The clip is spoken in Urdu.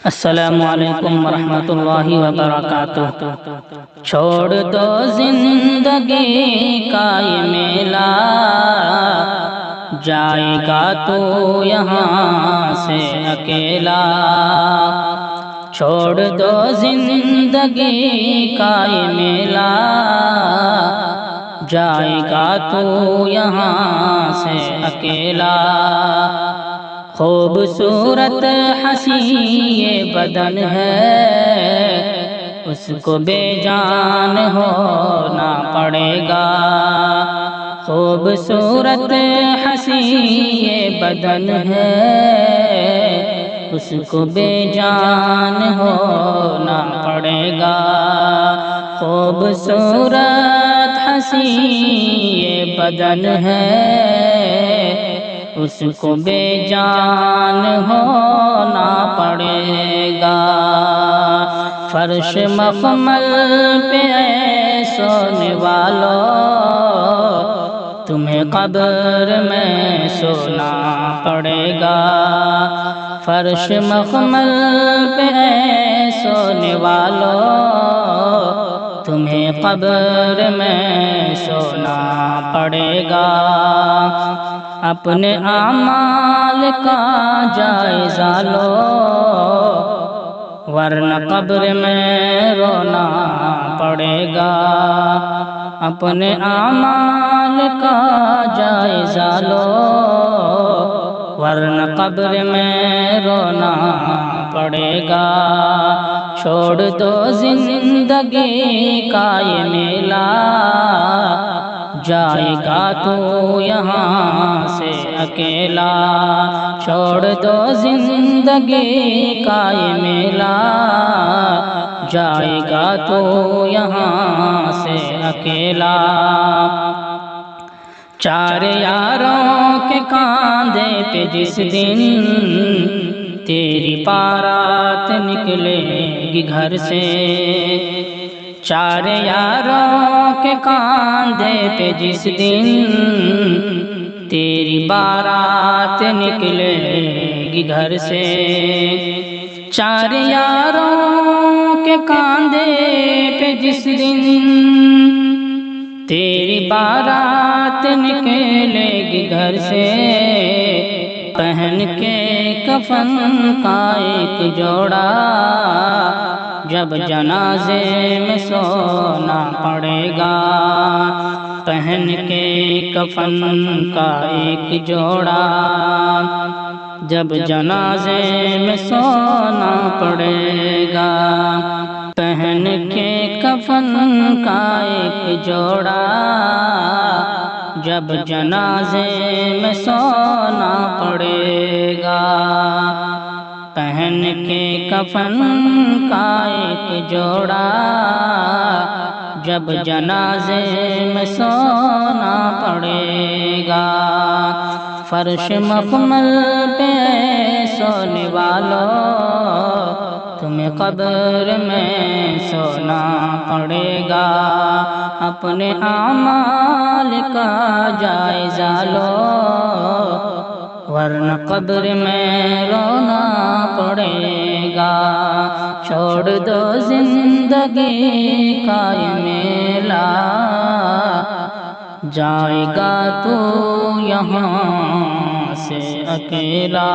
السلام علیکم ورحمۃ اللہ وبرکاتہ۔ چھوڑ دو زندگی کا یہ میلہ، جائے گا تو یہاں سے اکیلا۔ چھوڑ دو زندگی کا یہ میلہ، جائے گا تو یہاں سے اکیلا۔ خوبصورت حسین یہ بدن ہے، اس کو بے جان ہونا پڑے گا۔ خوبصورت حسین یہ بدن ہے، اس کو بے جان ہونا پڑے گا۔ خوبصورت حسین یہ بدن ہے، اس کو بے جان ہونا پڑے گا۔ فرش مخمل پہ سونے والو، تمہیں قبر میں سونا پڑے گا۔ فرش مخمل پہ سونے والو، تمہیں قبر میں سونا پڑے گا۔ اپنے اعمال کا جائزہ لو، ورنہ قبر میں رونا پڑے گا۔ اپنے اعمال کا جائزہ لو، ورنہ قبر میں رونا پڑے گا۔ چھوڑ دو زندگی کا یہ میلہ، جائے گا تو یہاں سے اکیلا۔ چھوڑ دو زندگی کا یہ میلہ، جائے گا تو یہاں سے اکیلا۔ چار یاروں کے کاندھے پہ جس دن تیری بارات نکلے گی گھر سے، چار یاروں کے کاندھے پہ جس دن تیری بارات نکلے گی گھر سے۔ چار یاروں کے کاندھے پہ جس دن تیری بارات نکلے گی گھر سے، پہن کے کفن کا ایک جوڑا جب جنازے میں سونا پڑے گا۔ پہن کے کفن کا ایک جوڑا جب جنازے میں سونا پڑے گا۔ پہن کے کفن کا ایک جوڑا جب جنازے میں سونا پڑے گا۔ پہن کے کفن کا ایک جوڑا جب جنازے میں سونا پڑے گا۔ فرش مخمل پہ سونے والو، تمہیں قبر میں سونا پڑے گا۔ اپنے اعمال کا جائزہ لو، ورنہ قبر میں رونا پڑے گا۔ چھوڑ دو زندگی کا یہ میلہ، جائے گا تو یہاں سے اکیلا۔